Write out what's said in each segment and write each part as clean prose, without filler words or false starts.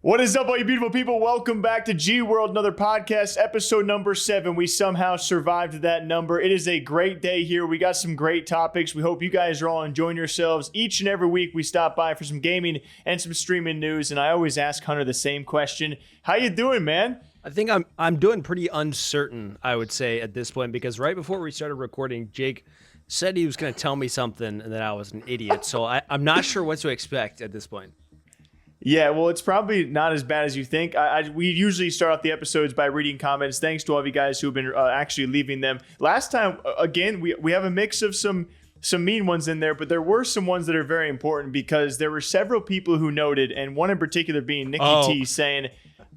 What is up, all you beautiful people? Welcome back to GWRLD, another podcast, episode number 7. We somehow survived that number. It is a great day here. We got some great topics. We hope you guys are all enjoying yourselves. Each and every week, we stop by for some gaming and some streaming news, and I always ask Hunter the same question. How you doing, man? I think I'm doing pretty uncertain, I would say, at this point, because right before we started recording, Jake said he was going to tell me something and that I was an idiot. So I'm not sure what to expect at this point. Yeah, well, it's probably not as bad as you think. We usually start off the episodes by reading comments. Thanks to all of you guys who've been actually leaving them. Last time, again, we have a mix of some mean ones in there, but there were some ones that are very important because there were several people who noted, and one in particular being Nikki T saying,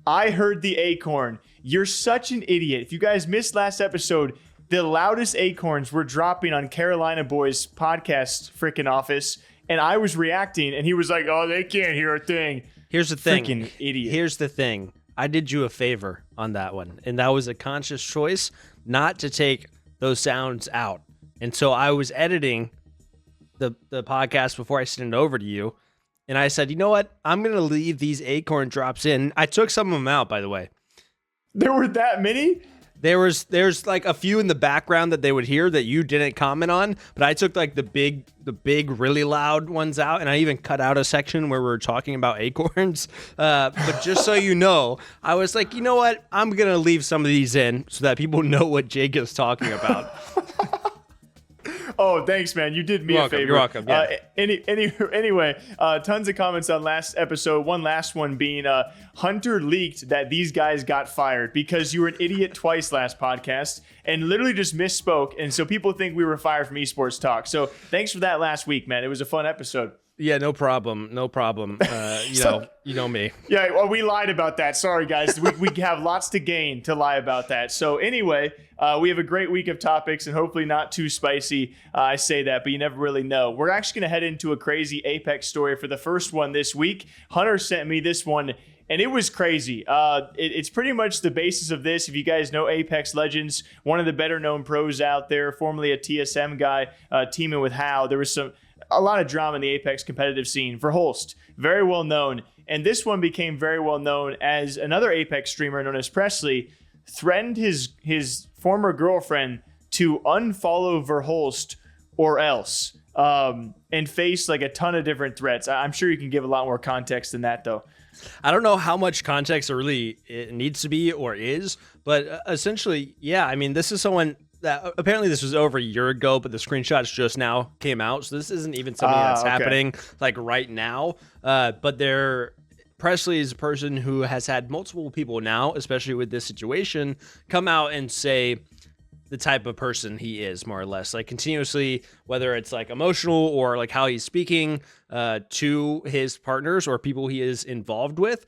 I heard the acorn. You're such an idiot. If you guys missed last episode, the loudest acorns were dropping on Carolina Boy's podcast freaking office. And I was reacting, and he was like, oh, they can't hear a thing. Here's the thing. Freaking idiot. Here's the thing. I did you a favor on that one, and that was a conscious choice not to take those sounds out. And so I was editing the podcast before I sent it over to you, and I said, you know what? I'm going to leave these acorn drops in. I took some of them out, by the way. There were that many? There's like a few in the background that they would hear that you didn't comment on, but I took like the big really loud ones out, and I even cut out a section where we were talking about acorns. But just so you know, I was like, you know what? I'm gonna leave some of these in so that people know what Jake is talking about. Oh, thanks, man. You did me a favor. You're welcome. Yeah. Anyway, tons of comments on last episode. One last one being Hunter leaked that these guys got fired because you were an idiot twice last podcast and literally just misspoke. And so people think we were fired from Esports Talk. So thanks for that last week, man. It was a fun episode. Yeah, no problem. You know me. Yeah, well, we lied about that. Sorry, guys. We have lots to gain to lie about that. So anyway, we have a great week of topics and hopefully not too spicy. I say that, but you never really know. We're actually going to head into a crazy Apex story for the first one this week. Hunter sent me this one, and it was crazy. It's pretty much the basis of this. If you guys know Apex Legends, one of the better known pros out there, formerly a TSM guy, teaming with How. There was a lot of drama in the Apex competitive scene for Holst, very well known. And this one became very well known as another Apex streamer known as Preslyy threatened his former girlfriend to unfollow Verholst or else, and face like a ton of different threats. I'm sure you can give a lot more context than that, though. I don't know how much context there really it needs to be or is, but essentially, yeah, I mean, this is someone that apparently this was over a year ago, but the screenshots just now came out. So this isn't even something that's happening like right now. But Preslyy is a person who has had multiple people now, especially with this situation, come out and say the type of person he is, more or less, like continuously, whether it's like emotional or like how he's speaking to his partners or people he is involved with.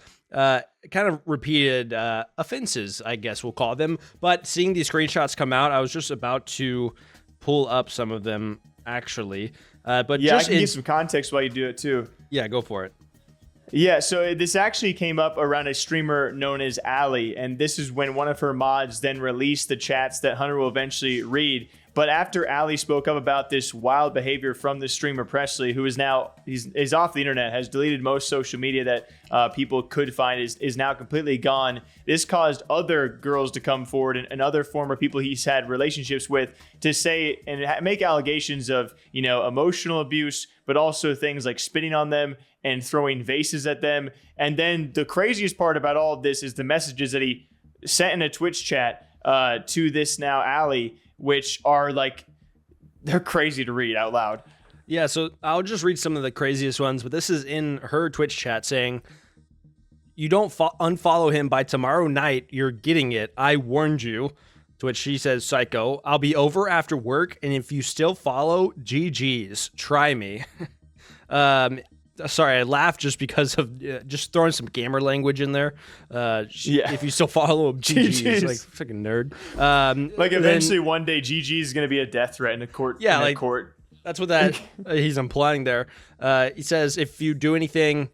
Kind of repeated offenses, I guess we'll call them. But seeing these screenshots come out, I was just about to pull up some of them, actually. But yeah, just I can give some context while you do it, too. Yeah, go for it. Yeah, so this actually came up around a streamer known as Ali, and this is when one of her mods then released the chats that Hunter will eventually read. But after Ali spoke up about this wild behavior from the streamer Preslyy, who is now he's off the internet, has deleted most social media that people could find, is now completely gone. This caused other girls to come forward and other former people he's had relationships with to say and make allegations of, emotional abuse, but also things like spitting on them and throwing vases at them. And then the craziest part about all of this is the messages that he sent in a Twitch chat to this now Ali, which are like, they're crazy to read out loud. Yeah, so I'll just read some of the craziest ones, but this is in her Twitch chat saying, you don't unfollow him by tomorrow night, you're getting it. I warned you. To which she says, psycho, I'll be over after work, and if you still follow, GG's, try me. Sorry, I laughed just because of just throwing some gamer language in there. If you still follow him, GG's, like freaking nerd. Eventually one day, GG is going to be a death threat in a court. Yeah, court. That's what that he's implying there. He says, if you do anything,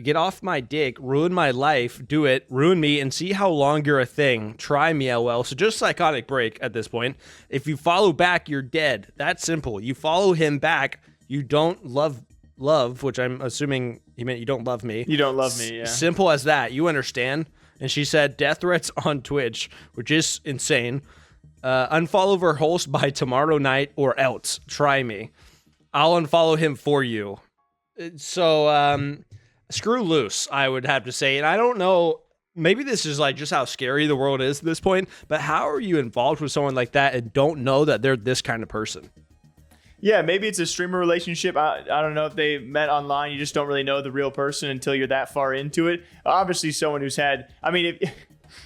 get off my dick, ruin my life, do it, ruin me, and see how long you're a thing. Try me, LOL. So just psychotic break at this point. If you follow back, you're dead. That's simple. You follow him back, you don't love, which I'm assuming He meant you don't love me. You don't love me, yeah. Simple as that. You understand? And she said, death threats on Twitch, which is insane. Unfollow Verhulst by tomorrow night or else. Try me. I'll unfollow him for you. So, screw loose, I would have to say. And I don't know, maybe this is like just how scary the world is at this point, but how are you involved with someone like that and don't know that they're this kind of person? Yeah, maybe it's a streamer relationship. I don't know if they met online. You just don't really know the real person until you're that far into it. Obviously, someone who's had, I mean,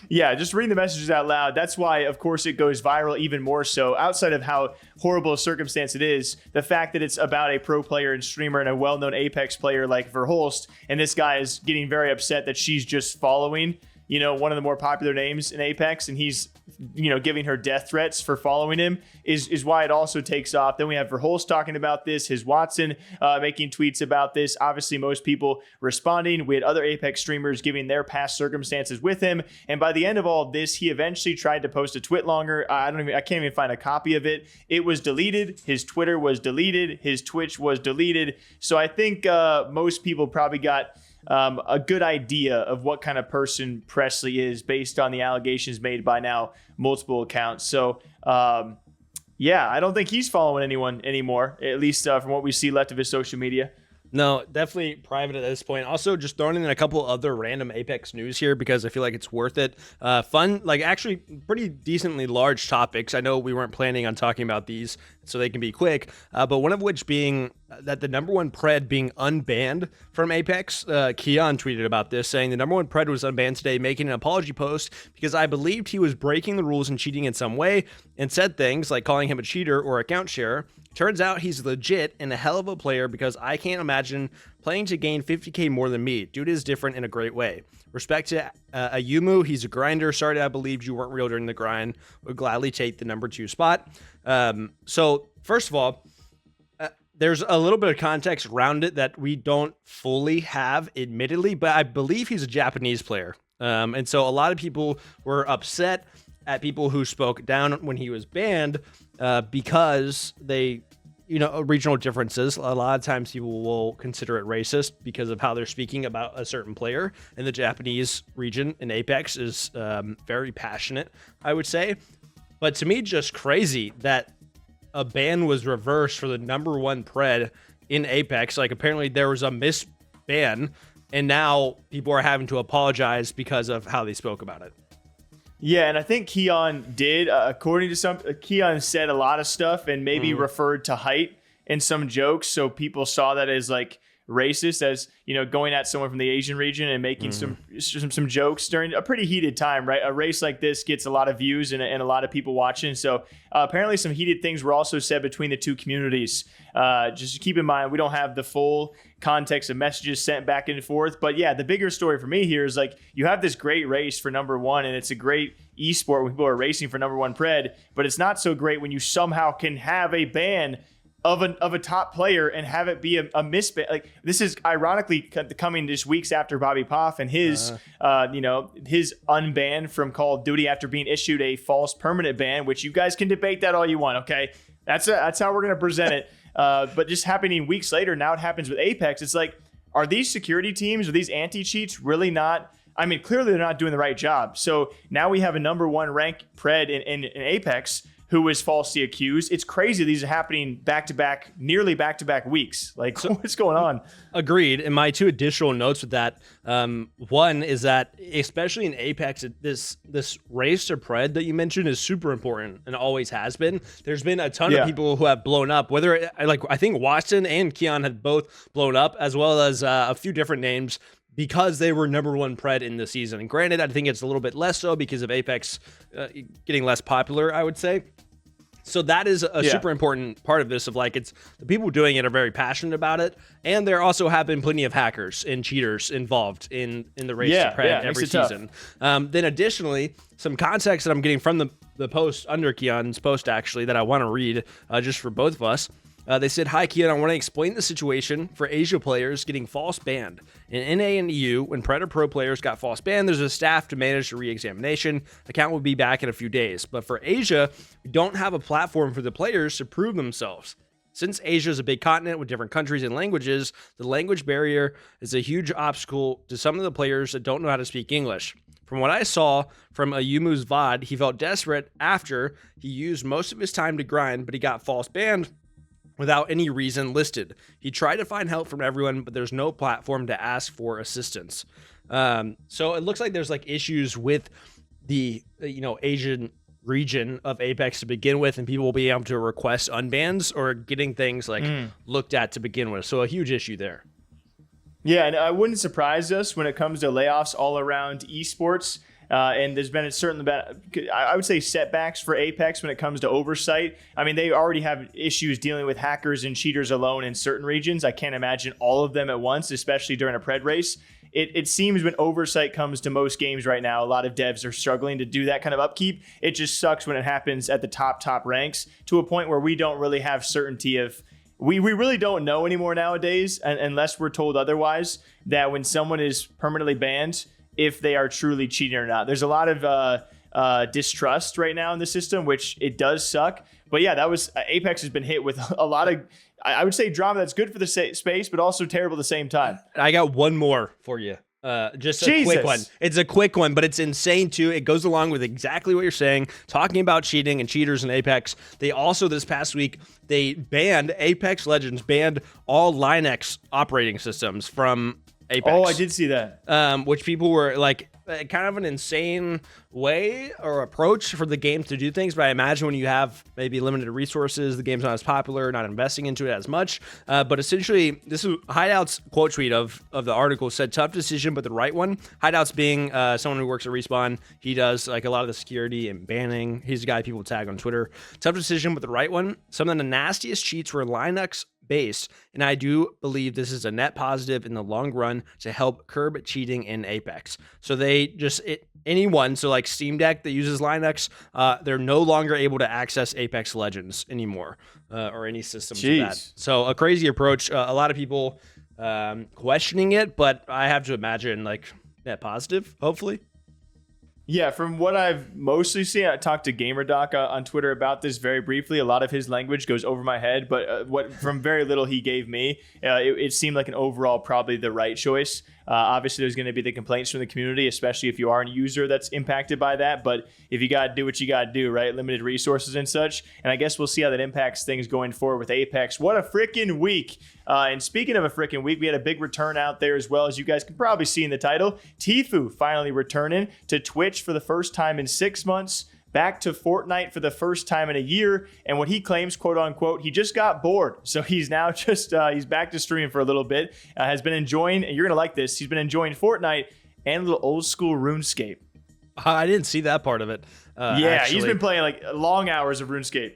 yeah, just reading the messages out loud. That's why, of course, it goes viral even more so. Outside of how horrible a circumstance it is, the fact that it's about a pro player and streamer and a well-known Apex player like Verhulst, and this guy is getting very upset that she's just following, you know, one of the more popular names in Apex, and he's, you know, giving her death threats for following him is why it also takes off. Then we have Verhulst talking about this, his Watson making tweets about this. Obviously, most people responding. We had other Apex streamers giving their past circumstances with him. And by the end of all this, he eventually tried to post a twit longer. I can't even find a copy of it. It was deleted. His Twitter was deleted. His Twitch was deleted. So I think most people probably got a good idea of what kind of person Preslyy is based on the allegations made by now multiple accounts. So, yeah, I don't think he's following anyone anymore, at least from what we see left of his social media. No, definitely private at this point. Also, just throwing in a couple other random Apex news here because I feel like it's worth it. Fun, like actually pretty decently large topics. I know we weren't planning on talking about these, so they can be quick. But one of which being that the number one pred being unbanned from Apex. Keon tweeted about this, saying the number one pred was unbanned today, making an apology post because I believed he was breaking the rules and cheating in some way, and said things like calling him a cheater or account sharer. Turns out he's legit and a hell of a player because I can't imagine playing to gain 50k more than me. Dude is different in a great way. Respect to Ayumu, he's a grinder. Sorry I believed you weren't real during the grind. Would gladly take the number 2 spot. So first of all, there's a little bit of context around it that we don't fully have, admittedly, but I believe he's a Japanese player. And so a lot of people were upset at people who spoke down when he was banned because they, you know, regional differences. A lot of times people will consider it racist because of how they're speaking about a certain player. And the Japanese region in Apex is very passionate, I would say. But to me, just crazy that a ban was reversed for the number one pred in Apex. Like apparently there was a misban and now people are having to apologize because of how they spoke about it. Yeah, and I think Keon did, according to some, Keon said a lot of stuff and maybe referred to height in some jokes. So people saw that as like racist, as, you know, going at someone from the Asian region and making some jokes during a pretty heated time, right? A race like this gets a lot of views and a lot of people watching. So apparently some heated things were also said between the two communities. Just keep in mind, we don't have the full context of messages sent back and forth. But yeah, the bigger story for me here is like you have this great race for number one, and it's a great esport when people are racing for number one pred, but it's not so great when you somehow can have a ban of a top player and have it be a misban. Like this is ironically coming just weeks after Bobby Poff and his his unban from Call of Duty after being issued a false permanent ban, which you guys can debate that all you want. Okay, that's how we're gonna present it. But just happening weeks later, now it happens with Apex. It's like, are these security teams or these anti-cheats really not? I mean, clearly they're not doing the right job. So now we have a number one ranked pred in Apex who was falsely accused. It's crazy these are happening back-to-back, nearly back-to-back weeks. Like, so, what's going on? Agreed. And my two additional notes with that, one is that, especially in Apex, this race to pred that you mentioned is super important and always has been. There's been a ton of people who have blown up, whether, like, I think Watson and Keon had both blown up, as well as a few different names, because they were number one pred in the season. And granted, I think it's a little bit less so because of Apex getting less popular, I would say. So that is a super important part of this, of like, it's the people doing it are very passionate about it. And there also have been plenty of hackers and cheaters involved in the race to pred every season. Then additionally, some context that I'm getting from the post under Keon's post, actually, that I want to read just for both of us. They said, "Hi, Keon, I want to explain the situation for Asia players getting false banned. In NA and EU, when Predator Pro players got false banned, there's a staff to manage the re-examination. Account will be back in a few days. But for Asia, we don't have a platform for the players to prove themselves. Since Asia is a big continent with different countries and languages, the language barrier is a huge obstacle to some of the players that don't know how to speak English. From what I saw from Ayumu's VOD, he felt desperate after he used most of his time to grind, but he got false banned without any reason listed. He tried to find help from everyone, but there's no platform to ask for assistance. So it looks like there's like issues with the Asian region of Apex to begin with, and people will be able to request unbans or getting things like looked at to begin with. So a huge issue there. Yeah, and it wouldn't surprise us when it comes to layoffs all around esports. And there's been I would say setbacks for Apex when it comes to oversight. I mean, they already have issues dealing with hackers and cheaters alone in certain regions. I can't imagine all of them at once, especially during a pred race. It seems when oversight comes to most games right now, a lot of devs are struggling to do that kind of upkeep. It just sucks when it happens at the top ranks to a point where we don't really have certainty of. We really don't know anymore nowadays, unless we're told otherwise, that when someone is permanently banned, if they are truly cheating or not. There's a lot of distrust right now in the system, which it does suck. But yeah, Apex has been hit with a lot of, I would say, drama that's good for the space, but also terrible at the same time. I got one more for you. Just a quick one. It's a quick one, but it's insane too. It goes along with exactly what you're saying, talking about cheating and cheaters in Apex. They also, this past week, Apex Legends banned all Linux operating systems from Apex. Oh, I did see that. Which people were like, kind of an insane way or approach for the game to do things. But I imagine when you have maybe limited resources, the game's not as popular, not investing into it as much. But essentially, this is Hideout's quote tweet of the article said, "Tough decision, but the right one." Hideout's being someone who works at Respawn. He does like a lot of the security and banning. He's a guy people tag on Twitter. "Tough decision, but the right one. Some of the nastiest cheats were Linux based, and I do believe this is a net positive in the long run to help curb cheating in Apex." So they just anyone, so like Steam Deck that uses Linux, they're no longer able to access Apex Legends anymore, or any systems of that. So a crazy approach. A lot of people questioning it, but I have to imagine like net positive, hopefully. Yeah, from what I've mostly seen, I talked to GamerDoc on Twitter about this very briefly. A lot of his language goes over my head, but from very little he gave me, it seemed like an overall probably the right choice. Obviously, there's going to be the complaints from the community, especially if you are a user that's impacted by that. But if you got to do what you got to do, right? Limited resources and such. And I guess we'll see how that impacts things going forward with Apex. What a freaking week. And speaking of a freaking week, we had a big return out there as well, as you guys can probably see in the title. Tfue finally returning to Twitch for the first time in 6 months. Back to Fortnite for the first time in a year, and what he claims, quote unquote, he just got bored. So he's now just, he's back to streaming for a little bit, has been enjoying, and you're going to like this, he's been enjoying Fortnite and a little old school RuneScape. I didn't see that part of it. Actually. He's been playing like long hours of RuneScape.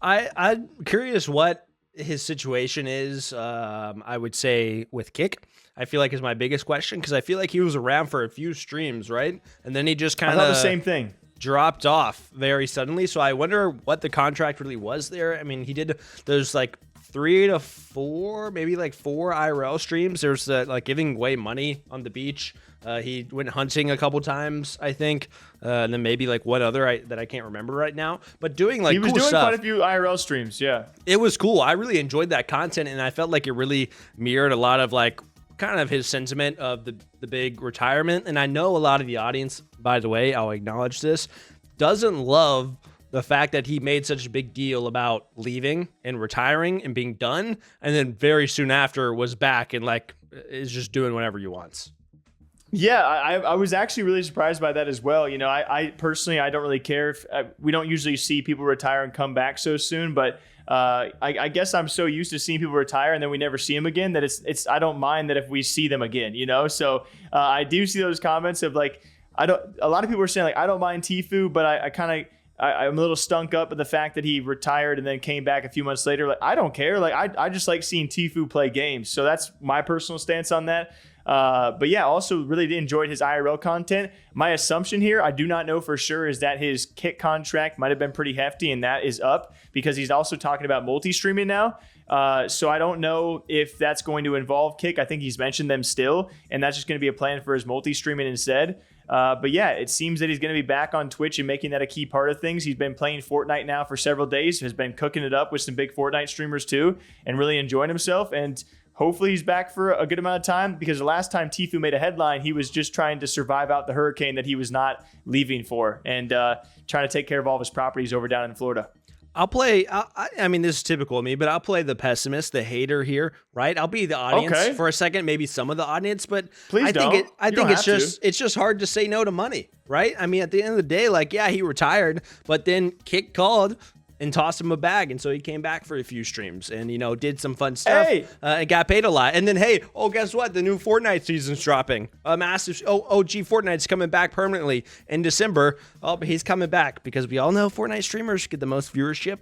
I'm curious what his situation is, I would say, with Kick. I feel like is my biggest question, because I feel like he was around for a few streams, right? And then he just kind of... I thought the same thing. Dropped off very suddenly. So I wonder what the contract really was there. I mean, he did those like 3 to 4, maybe like 4 IRL streams. There's like giving away money on the beach. He went hunting a couple times, I think. And then maybe like one other that I can't remember right now. But doing like he was cool doing stuff. Quite a few IRL streams, yeah. It was cool. I really enjoyed that content, and I felt like it really mirrored a lot of like kind of his sentiment of the big retirement. And I know a lot of the audience, by the way, I'll acknowledge this, doesn't love the fact that he made such a big deal about leaving and retiring and being done, and then very soon after was back and like is just doing whatever he wants. Yeah, I was actually really surprised by that as well. You know, I personally, I don't really care if we don't usually see people retire and come back so soon, but I guess I'm so used to seeing people retire and then we never see them again that it's I don't mind that if we see them again, you know? So I do see those comments of like, a lot of people are saying like, I don't mind Tfue, but I'm a little stunk up at the fact that he retired and then came back a few months later. Like, I don't care. Like, I just like seeing Tfue play games. So that's my personal stance on that. But yeah, also really enjoyed his IRL content. My assumption here, I do not know for sure, is that his Kick contract might have been pretty hefty, and that is up because he's also talking about multi-streaming now. So I don't know if that's going to involve Kick. I think he's mentioned them still, and that's just going to be a plan for his multi-streaming instead. But yeah, it seems that he's going to be back on Twitch and making that a key part of things. He's been playing Fortnite now for several days, has been cooking it up with some big Fortnite streamers too, and really enjoying himself. And hopefully he's back for a good amount of time, because the last time Tfue made a headline, he was just trying to survive out the hurricane that he was not leaving for, and trying to take care of all of his properties over down in Florida. I'll play, I mean, this is typical of me, but I'll play the pessimist, the hater here, right? I'll be the audience for a second, maybe some of the audience, but I think it's just hard to say no to money, right? I mean, at the end of the day, like, yeah, he retired, but then Kick called and tossed him a bag, and so he came back for a few streams and, you know, did some fun stuff and got paid a lot. And then, hey, guess what? The new Fortnite season's dropping. A massive OG Fortnite's coming back permanently in December. Oh, but he's coming back because we all know Fortnite streamers get the most viewership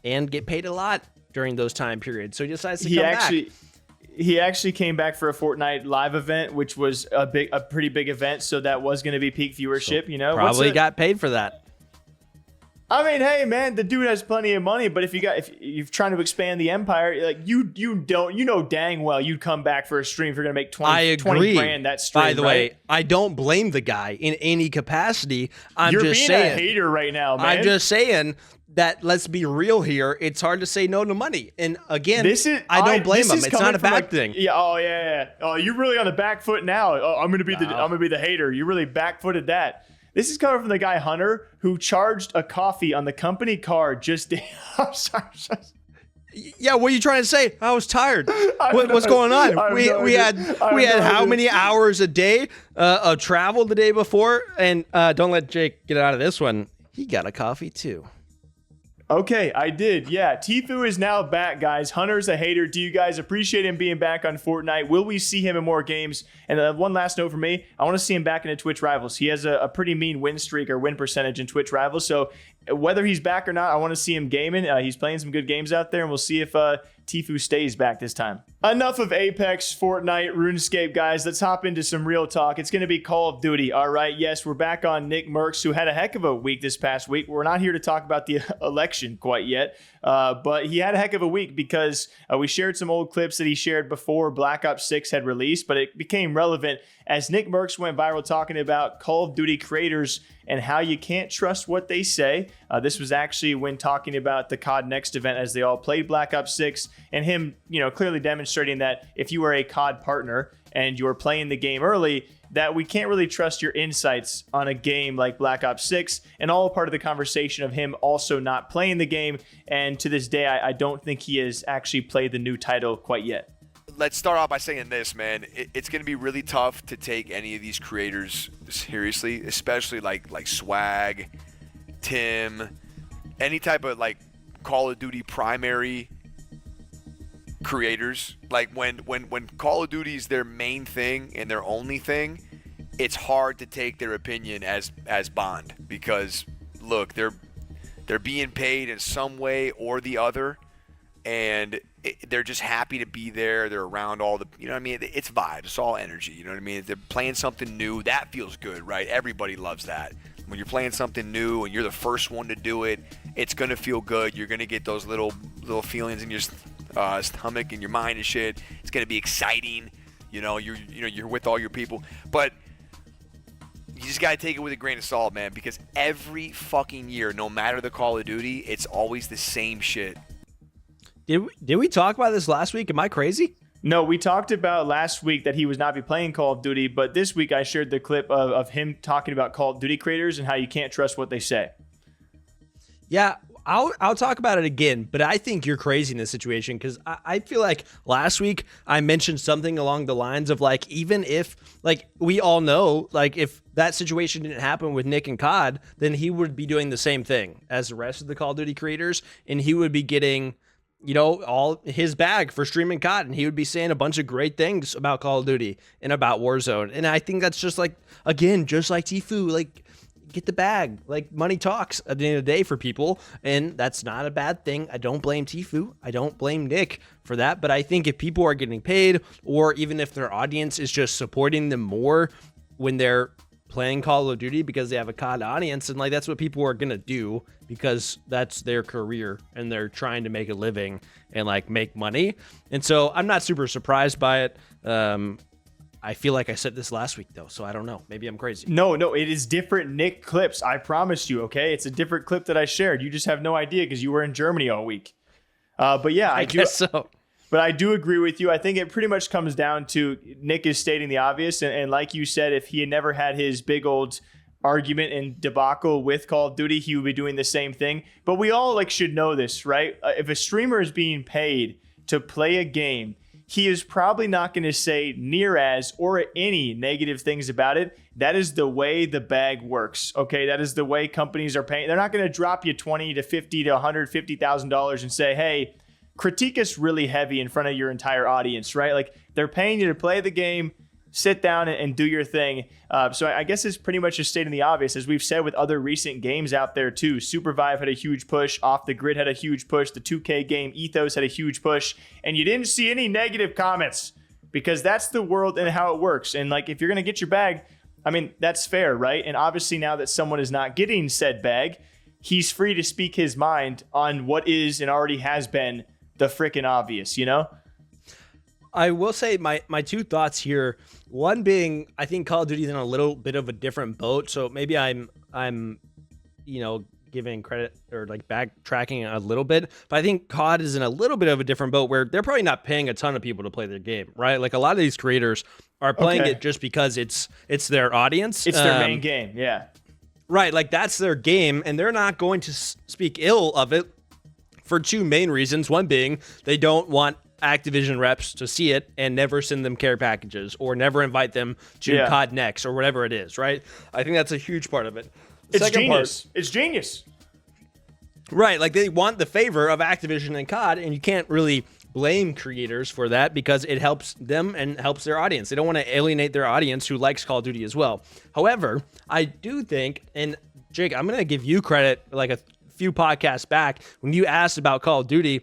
and get paid a lot during those time periods. So he decides to come back. He actually came back for a Fortnite live event, which was a pretty big event. So that was going to be peak viewership. So you know, probably got paid for that. I mean, hey man, the dude has plenty of money, but if you're trying to expand the empire, like you know dang well you'd come back for a stream if you're gonna make 20 grand that stream. By the way, I don't blame the guy in any capacity. You're being a hater right now, man. I'm just saying that, let's be real here. It's hard to say no to money, and again, I don't blame him. It's not a bad thing. Yeah. Oh yeah. Oh, you're really on the back foot now. Oh, I'm gonna be the hater. You really back-footed that. This is coming from the guy Hunter, who charged a coffee on the company card just to... I'm sorry. Yeah, what are you trying to say? I was tired. What's going on? We had how many hours a day of travel the day before? And don't let Jake get out of this one. He got a coffee too. Okay, I did. Yeah, Tfue is now back, guys. Hunter's a hater. Do you guys appreciate him being back on Fortnite? Will we see him in more games? And one last note for me, I want to see him back into Twitch Rivals. He has a pretty mean win streak or win percentage in Twitch Rivals. So whether he's back or not, I want to see him gaming. He's playing some good games out there, and we'll see if Tfue stays back this time. Enough of Apex, Fortnite, RuneScape, guys. Let's hop into some real talk. It's going to be Call of Duty. All right, yes, we're back on Nickmercs, who had a heck of a week this past week. We're not here to talk about the election quite yet, but he had a heck of a week because we shared some old clips that he shared before Black Ops 6 had released, but it became relevant as Nickmercs went viral talking about Call of Duty creators and how you can't trust what they say. This was actually when talking about the COD Next event as they all played Black Ops 6, and him, clearly demonstrating that if you are a COD partner and you're playing the game early, that we can't really trust your insights on a game like Black Ops 6, and all part of the conversation of him also not playing the game. And to this day, I don't think he has actually played the new title quite yet. Let's start off by saying this, man. It's going to be really tough to take any of these creators seriously, especially like Swag, Tim, any type of like Call of Duty primary creators. Like when Call of Duty is their main thing and their only thing, it's hard to take their opinion as bond, because look, they're being paid in some way or the other, and they're just happy to be there. They're around all the, you know what I mean? It's vibes. It's all energy. You know what I mean? They're playing something new. That feels good, right? Everybody loves that. When you're playing something new and you're the first one to do it, it's going to feel good. You're going to get those little feelings in your stomach and your mind and shit. It's going to be exciting. You're with all your people. But you just got to take it with a grain of salt, man, because every fucking year, no matter the Call of Duty, it's always the same shit. Did we talk about this last week? Am I crazy? No, we talked about last week that he was not be playing Call of Duty, but this week I shared the clip of him talking about Call of Duty creators and how you can't trust what they say. Yeah, I'll talk about it again, but I think you're crazy in this situation, because I feel like last week I mentioned something along the lines of, like, even if, like, we all know, like, if that situation didn't happen with Nick and COD, then he would be doing the same thing as the rest of the Call of Duty creators, and he would be getting, all his bag for streaming COD, and he would be saying a bunch of great things about Call of Duty and about Warzone. And I think that's just like, again, just like Tfue, like, get the bag. Like, money talks at the end of the day for people, and that's not a bad thing. I don't blame Tfue. I don't blame Nick for that. But I think if people are getting paid, or even if their audience is just supporting them more when they're playing Call of Duty because they have a COD audience, and like that's what people are gonna do because that's their career and they're trying to make a living and like make money. And so I'm not super surprised by it. I feel like I said this last week though, so I don't know. Maybe I'm crazy. No, it is different Nick clips. I promise you, okay? It's a different clip that I shared. You just have no idea because you were in Germany all week. But yeah, I do. Guess so. But I do agree with you. I think it pretty much comes down to Nick is stating the obvious. And like you said, if he had never had his big old argument and debacle with Call of Duty, he would be doing the same thing. But we all should know this, right? If a streamer is being paid to play a game, he is probably not going to say near as or any negative things about it. That is the way the bag works. Okay, that is the way companies are paying. They're not going to drop you $20 to $50 to $150,000 and say, "Hey, critique us really heavy in front of your entire audience," right? Like, they're paying you to play the game, sit down and do your thing. So I guess it's pretty much just stating the obvious, as we've said with other recent games out there too. Supervive had a huge push. Off the Grid had a huge push. The 2K game Ethos had a huge push. And you didn't see any negative comments because that's the world and how it works. And if you're going to get your bag, I mean, that's fair, right? And obviously now that someone is not getting said bag, he's free to speak his mind on what is and already has been the freaking obvious, you know? I will say my two thoughts here. One being, I think Call of Duty is in a little bit of a different boat. So maybe I'm giving credit or backtracking a little bit. But I think COD is in a little bit of a different boat where they're probably not paying a ton of people to play their game, right? Like, a lot of these creators are playing it just because it's their audience. It's their main game, yeah. Right, that's their game, and they're not going to speak ill of it for two main reasons. One being they don't want Activision reps to see it and never send them care packages or never invite them to COD Next or whatever it is, right? I think that's a huge part of it. It's genius. It's genius. Right, they want the favor of Activision and COD, and you can't really blame creators for that because it helps them and helps their audience. They don't want to alienate their audience who likes Call of Duty as well. However, I do think, and Jake, I'm going to give you credit, a few podcasts back, when you asked about Call of Duty,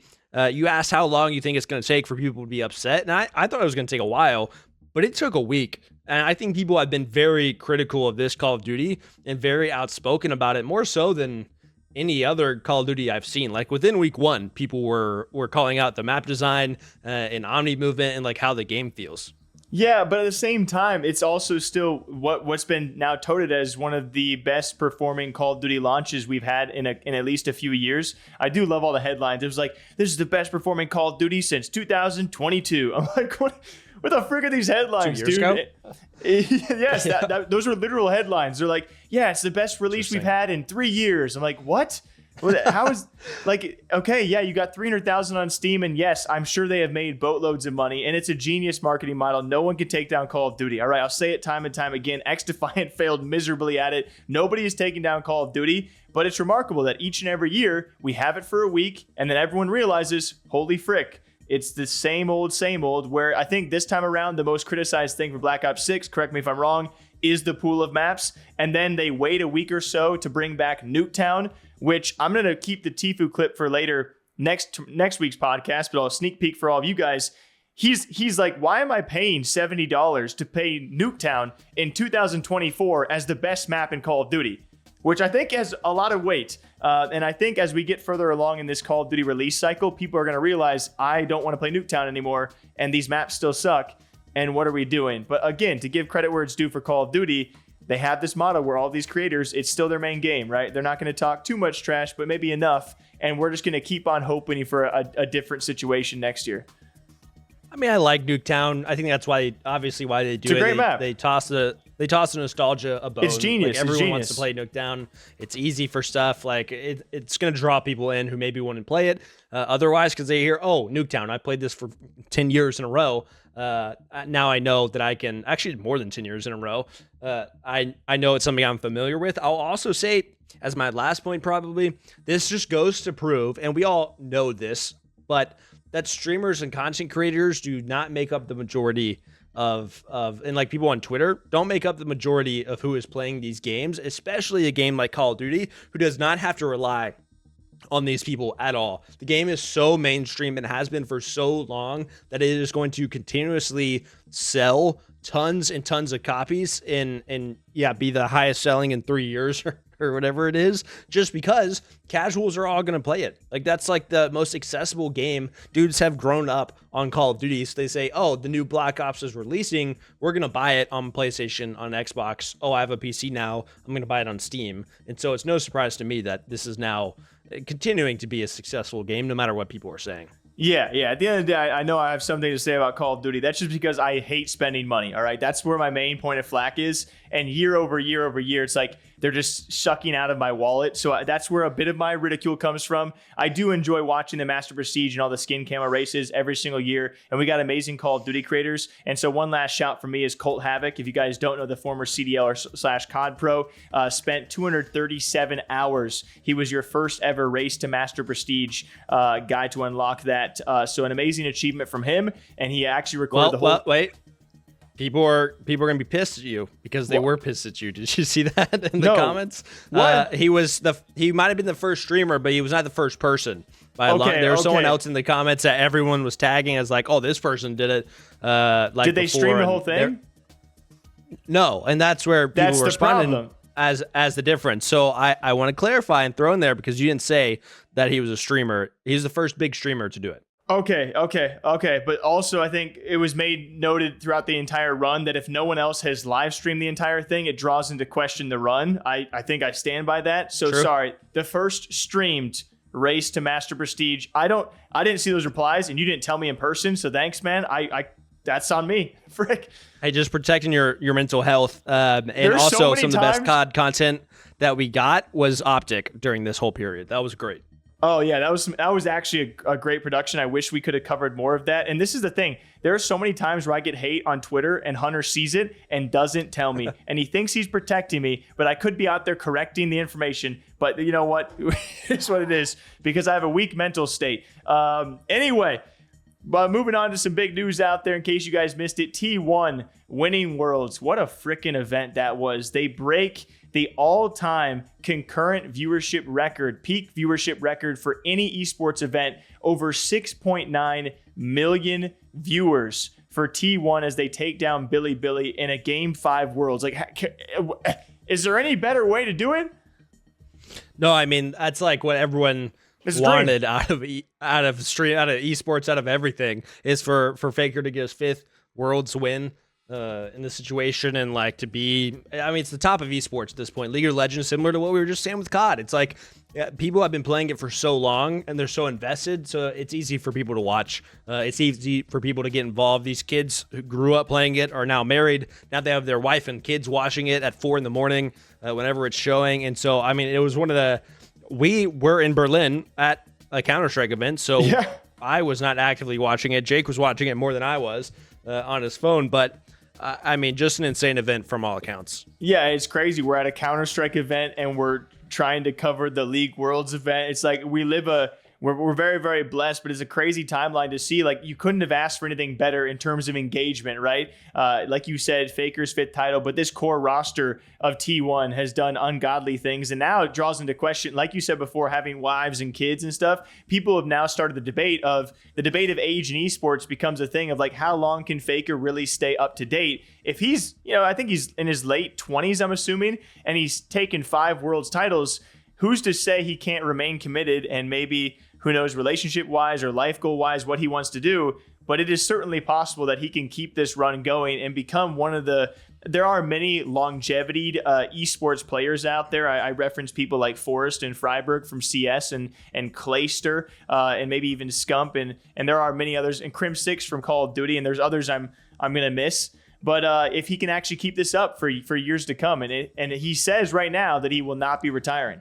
you asked how long you think it's going to take for people to be upset. And I thought it was going to take a while, but it took a week. And I think people have been very critical of this Call of Duty and very outspoken about it, more so than any other Call of Duty I've seen. Within week one, people were calling out the map design and Omni movement and how the game feels. Yeah, but at the same time, it's also still what's been now touted as one of the best performing Call of Duty launches we've had in at least a few years. I do love all the headlines. It was this is the best performing Call of Duty since 2022. I'm like, what the frick are these headlines, 2 years dude? Ago? Yes, those are literal headlines. They're yeah, it's the best release we've had in 3 years. I'm like, what? How is okay, yeah, you got 300,000 on Steam, and yes, I'm sure they have made boatloads of money, and it's a genius marketing model. No one can take down Call of Duty. All right, I'll say it time and time again. X-Defiant failed miserably at it. Nobody is taking down Call of Duty, but it's remarkable that each and every year we have it for a week, and then everyone realizes, holy frick, it's the same old, where I think this time around the most criticized thing for Black Ops 6, correct me if I'm wrong, is the pool of maps, and then they wait a week or so to bring back Nuketown, which I'm going to keep the Tfue clip for later next week's podcast, but I'll sneak peek for all of you guys. He's like, why am I paying $70 to pay Nuketown in 2024 as the best map in Call of Duty? Which I think has a lot of weight. And I think as we get further along in this Call of Duty release cycle, people are going to realize, I don't want to play Nuketown anymore, and these maps still suck, and what are we doing? But again, to give credit where it's due for Call of Duty, they have this model where all these creators, it's still their main game, right? They're not going to talk too much trash, but maybe enough. And we're just going to keep on hoping for a different situation next year. I mean, I like Nuketown. I think that's why they do it's it. It's a great map. They toss the nostalgia a bone. It's genius. Everyone wants to play Nuketown. It's easy for stuff. It's going to draw people in who maybe wouldn't play it otherwise because they hear, oh, Nuketown. I played this for 10 years in a row. Now I know that I can, actually more than 10 years in a row. I know it's something I'm familiar with. I'll also say, as my last point probably, this just goes to prove, and we all know this, but that streamers and content creators do not make up the majority of and people on Twitter don't make up the majority of who is playing these games, especially a game like Call of Duty, who does not have to rely on these people at all. The game is so mainstream and has been for so long that it is going to continuously sell tons and tons of copies and be the highest selling in 3 years or whatever it is, just because casuals are all going to play it. Like, that's like the most accessible game. Dudes have grown up on Call of Duty, so they say, oh, the new Black Ops is releasing, we're going to buy it on PlayStation, on Xbox. Oh, I have a PC now, I'm going to buy it on Steam. And so it's no surprise to me that this is now continuing to be a successful game, no matter what people are saying. Yeah. At the end of the day, I know I have something to say about Call of Duty. That's just because I hate spending money, all right? That's where my main point of flack is. And year over year, it's like they're just sucking out of my wallet. So that's where a bit of my ridicule comes from. I do enjoy watching the Master Prestige and all the skin camo races every single year. And we got amazing Call of Duty creators. And so one last shout for me is Colt Havok. If you guys don't know, the former CDL / COD pro, spent 237 hours. He was your first ever race to Master Prestige guy to unlock that. So an amazing achievement from him. And he actually recorded the whole... Wait. People are gonna be pissed at you because they were pissed at you. Did you see that in the comments? What? He might have been the first streamer, but he was not the first person. There was someone else in the comments that everyone was tagging as like, oh, this person did it. Did they stream the whole thing? No, and that's where people were responding as the difference. So I want to clarify and throw in there, because you didn't say that he was a streamer. He's the first big streamer to do it. Okay. But also, I think it was noted throughout the entire run that if no one else has live streamed the entire thing, it draws into question the run. I think I stand by that. So True. Sorry. The first streamed race to Master Prestige. I didn't see those replies, and you didn't tell me in person. So thanks, man. That's on me. Frick. Hey, just protecting your mental health. And also some of the best COD content that we got was Optic during this whole period. That was great. Oh, yeah, that was actually a great production. I wish we could have covered more of that. And this is the thing. There are so many times where I get hate on Twitter and Hunter sees it and doesn't tell me. And he thinks he's protecting me, but I could be out there correcting the information. But you know what? It's what it is, because I have a weak mental state. Anyway, but moving on to some big news out there in case you guys missed it. T1 winning Worlds. What a freaking event that was. They break the all-time concurrent viewership record, peak viewership record for any esports event, over 6.9 million viewers for T1 as they take down Billy in a Game 5 Worlds. Like, is there any better way to do it? No, I mean, that's like what everyone wanted out of esports, out of everything, is for Faker to get his 5th Worlds win. In this situation, and like to be, I mean, it's the top of esports at this point. League of Legends, similar to what we were just saying with COD. It's like people have been playing it for so long and they're so invested, so it's easy for people to watch. It's easy for people to get involved. These kids who grew up playing it are now married. Now they have their wife and kids watching it at 4 a.m, whenever it's showing. And so, I mean, it was we were in Berlin at a Counter-Strike event, so yeah. I was not actively watching it. Jake was watching it more than I was on his phone, but I mean, just an insane event from all accounts. Yeah, it's crazy. We're at a Counter-Strike event and we're trying to cover the League Worlds event. It's like we're very, very blessed, but it's a crazy timeline to see. Like, you couldn't have asked for anything better in terms of engagement, right? Like you said, Faker's 5th title, but this core roster of T1 has done ungodly things. And now it draws into question, like you said before, having wives and kids and stuff. People have now started the debate of age in esports becomes a thing of like, how long can Faker really stay up to date? If he's, I think he's in his late 20s, I'm assuming, and he's taken 5 Worlds titles, who's to say he can't remain committed and maybe, who knows, relationship-wise or life goal-wise, what he wants to do. But it is certainly possible that he can keep this run going and become one of the... There are many longevity esports players out there. I reference people like Forrest and Freiberg from CS and Clayster and maybe even Scump. And there are many others. And Crim6 from Call of Duty. And there's others I'm going to miss. But if he can actually keep this up for years to come. And he says right now that he will not be retiring.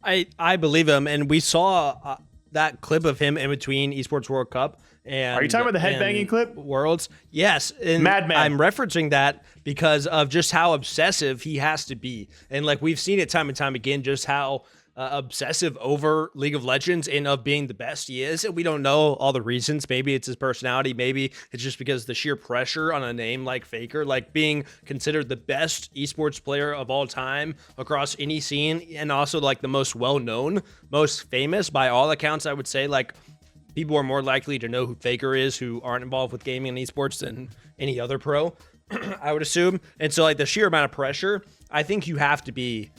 I believe him, and we saw that clip of him in between Esports World Cup. And are you talking about the headbanging clip? Worlds, yes. And Madman. I'm referencing that because of just how obsessive he has to be, and like we've seen it time and time again, just how obsessive over League of Legends and of being the best he is. And we don't know all the reasons. Maybe it's his personality. Maybe it's just because the sheer pressure on a name like Faker, like being considered the best esports player of all time across any scene, and also like the most well-known, most famous by all accounts. I would say, like, people are more likely to know who Faker is who aren't involved with gaming and esports than any other pro, I would assume. And so like the sheer amount of pressure, I think you have to be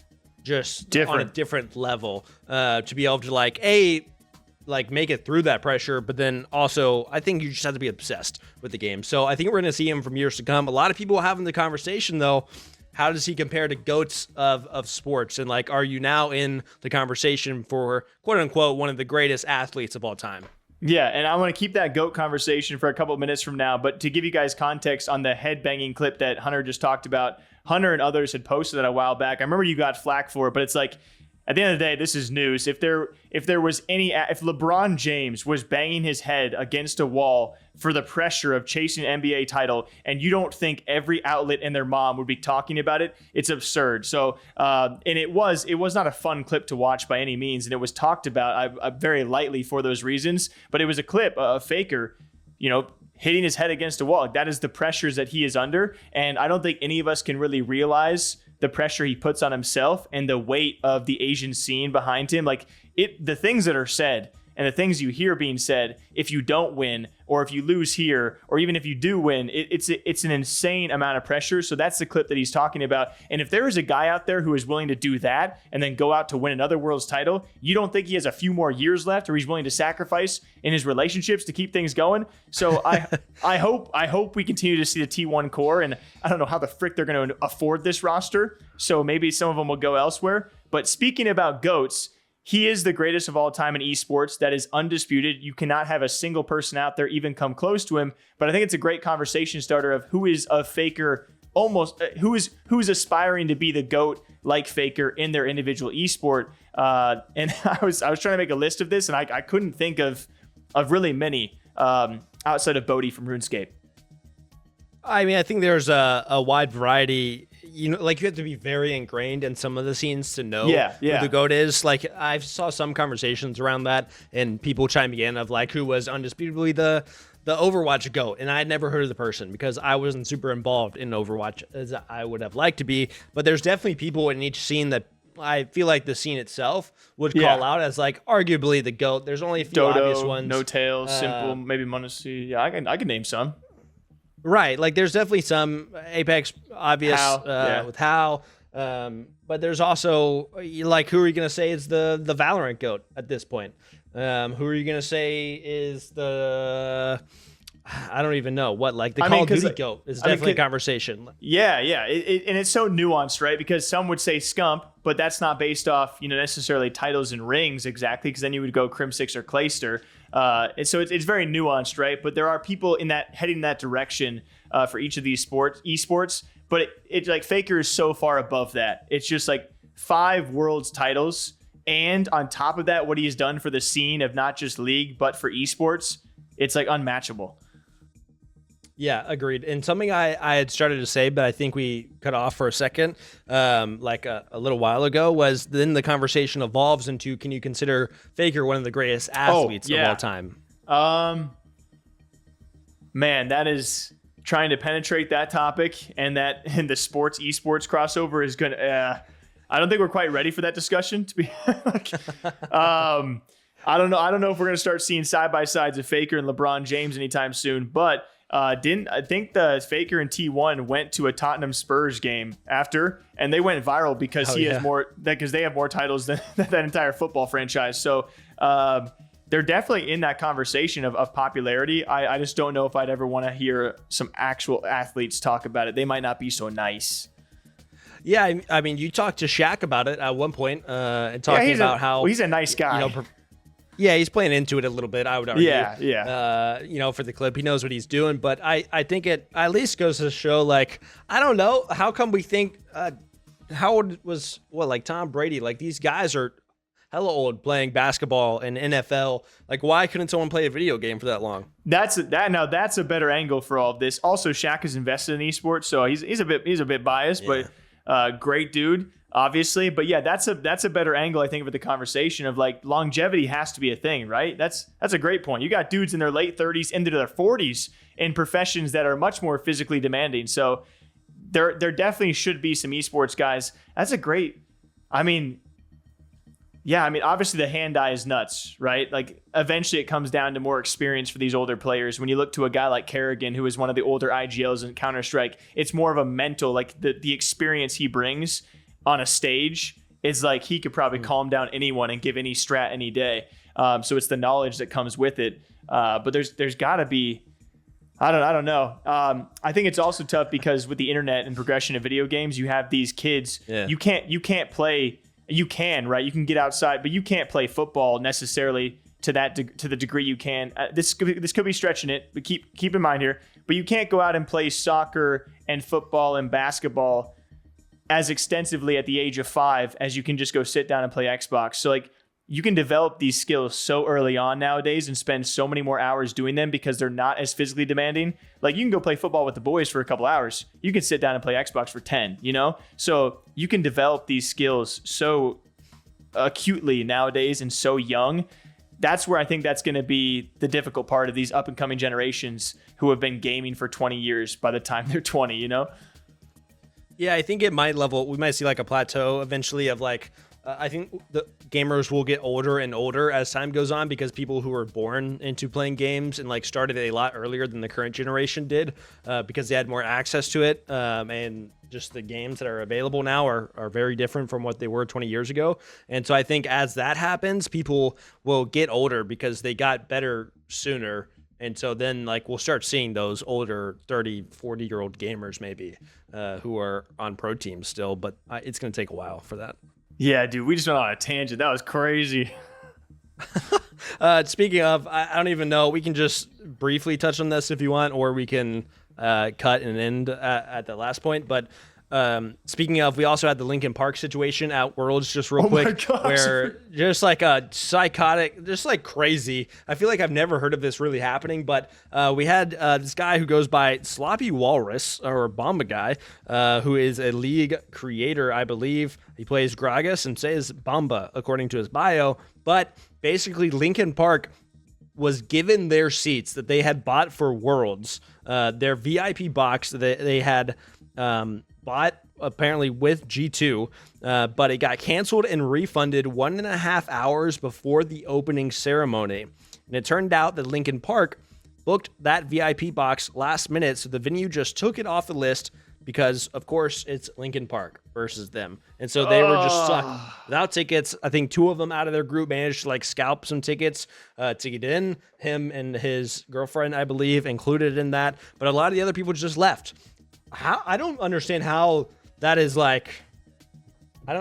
just on a different level to be able to like make it through that pressure. But then also I think you just have to be obsessed with the game. So I think we're going to see him from years to come. A lot of people having the conversation though, how does he compare to GOATs of sports? And like, are you now in the conversation for quote unquote one of the greatest athletes of all time? Yeah, and I want to keep that GOAT conversation for a couple of minutes from now. But to give you guys context on the headbanging clip that Hunter just talked about, Hunter and others had posted that a while back. I remember you got flack for it, but it's like, at the end of the day, this is news. If LeBron James was banging his head against a wall for the pressure of chasing an NBA title, and you don't think every outlet and their mom would be talking about it, it's absurd. So, and it was not a fun clip to watch by any means, and it was talked about very lightly for those reasons. But it was a clip of Faker, hitting his head against a wall. That is the pressures that he is under, and I don't think any of us can really realize the pressure he puts on himself and the weight of the Asian scene behind him. Like the things that are said and the things you hear being said, if you don't win or if you lose here, or even if you do win, it's an insane amount of pressure. So that's the clip that he's talking about. And if there is a guy out there who is willing to do that and then go out to win another world's title, you don't think he has a few more years left, or he's willing to sacrifice in his relationships to keep things going? So I hope we continue to see the T1 core, and I don't know how the frick they're going to afford this roster. So maybe some of them will go elsewhere. But speaking about GOATs, he is the greatest of all time in esports. That is undisputed. You cannot have a single person out there even come close to him. But I think it's a great conversation starter of who is a Faker, who's aspiring to be the GOAT like Faker in their individual esport. And I was trying to make a list of this, and I couldn't think of really many outside of Bodhi from RuneScape. I mean, I think there's a wide variety. Like you have to be very ingrained in some of the scenes to know who the GOAT is. Like I saw some conversations around that and people chiming in of like who was undisputably the Overwatch GOAT. And I had never heard of the person because I wasn't super involved in Overwatch as I would have liked to be. But there's definitely people in each scene that I feel like the scene itself would call out as like arguably the GOAT. There's only a few obvious ones. No Tails, Simple, maybe Monacy. Yeah, I can name some. Right, like there's definitely some Apex obvious with How, but there's also like who are you gonna say is the Valorant GOAT at this point? Who are you gonna say is the I don't even know what like the Call of Duty GOAT is definitely a conversation. Yeah, and it's so nuanced, right? Because some would say Scump, but that's not based off necessarily titles and rings exactly, because then you would go Crim6 or Clayster. And so it's very nuanced, right? But there are people heading in that direction for each of these esports. But it's like Faker is so far above that. It's just like 5 world's titles. And on top of that, what he has done for the scene of not just League, but for esports, it's like unmatchable. Yeah, agreed. And something I had started to say, but I think we cut off for a second, like a little while ago, was then the conversation evolves into, can you consider Faker one of the greatest athletes of all time? Man, that is trying to penetrate that topic, and the esports crossover is going to, I don't think we're quite ready for that discussion, to be like, I don't know if we're going to start seeing side-by-sides of Faker and LeBron James anytime soon, but I think the Faker and T1 went to a Tottenham Spurs game after, and they went viral because because they have more titles than that entire football franchise. So they're definitely in that conversation of popularity. I just don't know if I'd ever want to hear some actual athletes talk about it. They might not be so nice. Yeah, I mean, you talked to Shaq about it at one point, and talking about how he's a nice guy. Yeah, he's playing into it a little bit, I would argue. Yeah. For the clip, he knows what he's doing. But I think it at least goes to show, like, I don't know, how come we think Howard was, like Tom Brady? Like, these guys are hella old playing basketball and NFL. Like, why couldn't someone play a video game for that long? That's a better angle for all of this. Also, Shaq is invested in esports, so he's a bit biased, but great dude. Obviously, but yeah, that's a better angle, I think, of the conversation of like longevity has to be a thing, right? That's a great point. You got dudes in their late 30s into their 40s in professions that are much more physically demanding. So there definitely should be some esports guys. That's a great. I mean, Yeah, I mean, obviously the hand-eye is nuts, right? Like, eventually it comes down to more experience for these older players. When you look to a guy like Kerrigan, who is one of the older IGLs in Counter-Strike, it's more of a mental, like, the experience he brings on a stage is like he could probably calm down anyone and give any strat any day. So it's the knowledge that comes with it. But there's got to be... I don't know. I think it's also tough because with the internet and progression of video games, you have these kids. Yeah. You can't play... You can, right? You can get outside, but you can't play football necessarily to the degree you can. This could be stretching it, but keep in mind here. But you can't go out and play soccer and football and basketball as extensively at the age of 5 as you can just go sit down and play Xbox. So like you can develop these skills so early on nowadays and spend so many more hours doing them because they're not as physically demanding. Like you can go play football with the boys for a couple hours. You can sit down and play Xbox for 10, you know? So you can develop these skills so acutely nowadays and so young. That's where I think that's going to be the difficult part of these up and coming generations who have been gaming for 20 years by the time they're 20, you know? Yeah, I think it might level. We might see like a plateau eventually of like, I think the gamers will get older and older as time goes on because people who were born into playing games and like started a lot earlier than the current generation did because they had more access to it. And just the games that are available now are very different from what they were 20 years ago. And so I think as that happens, people will get older because they got better sooner. And so then like we'll start seeing those older 30, 40-year-old gamers maybe who are on pro teams still, but it's going to take a while for that. Yeah, dude, we just went on a tangent. That was crazy. Speaking of, I don't even know. We can just briefly touch on this if you want, or we can cut and end at the last point. But speaking of, we also had the Linkin Park situation at Worlds just real quick, where just like a psychotic, just like crazy. I feel like I've never heard of this really happening, but we had this guy who goes by Sloppy Walrus or Bomba Guy, who is a League creator, I believe. He plays Gragas and says Bomba according to his bio, but basically Linkin Park was given their seats that they had bought for Worlds, their VIP box that they had bought apparently with G2, but it got canceled and refunded 1.5 hours before the opening ceremony. And it turned out that Linkin Park booked that VIP box last minute, so the venue just took it off the list because, of course, it's Linkin Park versus them. And so they were just stuck without tickets. I think 2 of them out of their group managed to like scalp some tickets to get in. Him and his girlfriend, I believe, included in that. But a lot of the other people just left. I don't understand how that is like,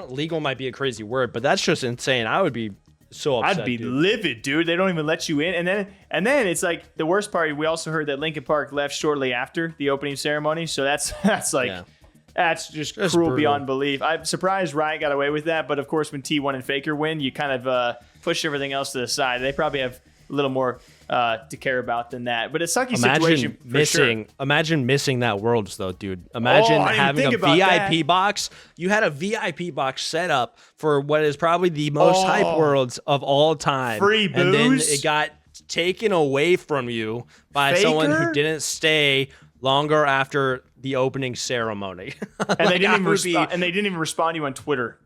legal might be a crazy word, but that's just insane. I would be so upset. I'd be livid, dude. They don't even let you in. And then it's like the worst part, we also heard that Linkin Park left shortly after the opening ceremony. So that's just cruel brutal. Beyond belief. I'm surprised Riot got away with that. But of course, when T1 and Faker win, you kind of push everything else to the side. They probably have a little more to care about than that. But it's a sucky situation for sure. Imagine missing that Worlds though, dude. Imagine having a VIP box. You had a VIP box set up for what is probably the most hype Worlds of all time. Free booze. And then it got taken away from you by someone who didn't stay longer after the opening ceremony. And they didn't even respond to you on Twitter.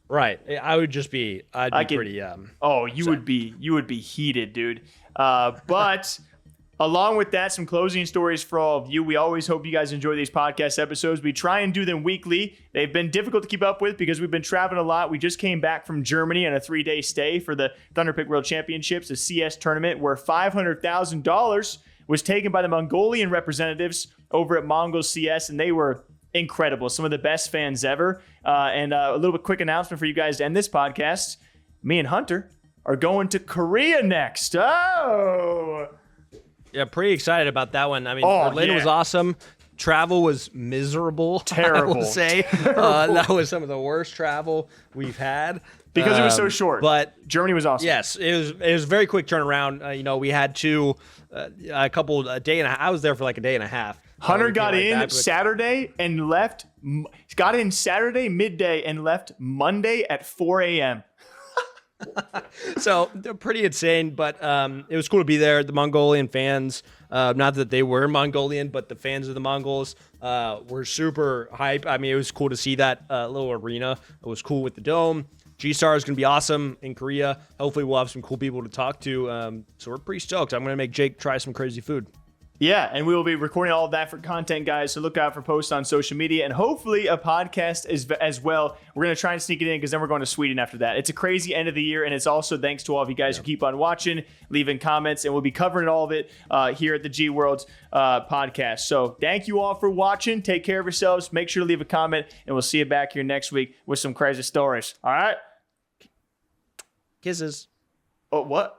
Right. I would just be, pretty, you would be heated, dude. But along with that, some closing stories for all of you. We always hope you guys enjoy these podcast episodes. We try and do them weekly. They've been difficult to keep up with because we've been traveling a lot. We just came back from Germany on a 3-day stay for the Thunderpick World Championships, a CS tournament where $500,000 was taken by the Mongolian representatives over at Mongol CS, and they were incredible. Some of the best fans ever. And a little bit quick announcement for you guys to end this podcast. Me and Hunter are going to Korea next. Oh! Yeah, pretty excited about that one. I mean, Orlando was awesome. Travel was miserable. Terrible. I will say. That was some of the worst travel we've had. Because it was so short. But Germany was awesome. Yes, it was a very quick turnaround. We had a day and a half. I was there for like a day and a half. Hunter got in Saturday and left. Got in Saturday midday and left Monday at 4 a.m. So they're pretty insane, but it was cool to be there. The Mongolian fans, not that they were Mongolian, but the fans of the Mongols were super hype. I mean, it was cool to see that little arena. It was cool with the dome. G-Star is going to be awesome in Korea. Hopefully we'll have some cool people to talk to. So we're pretty stoked. I'm going to make Jake try some crazy food. Yeah, and we will be recording all of that for content, guys. So look out for posts on social media and hopefully a podcast as well. We're going to try and sneak it in because then we're going to Sweden after that. It's a crazy end of the year, and it's also thanks to all of you guys who keep on watching, leaving comments, and we'll be covering all of it here at the GWRLD podcast. So thank you all for watching. Take care of yourselves. Make sure to leave a comment, and we'll see you back here next week with some crazy stories. All right? Kisses. Oh, what?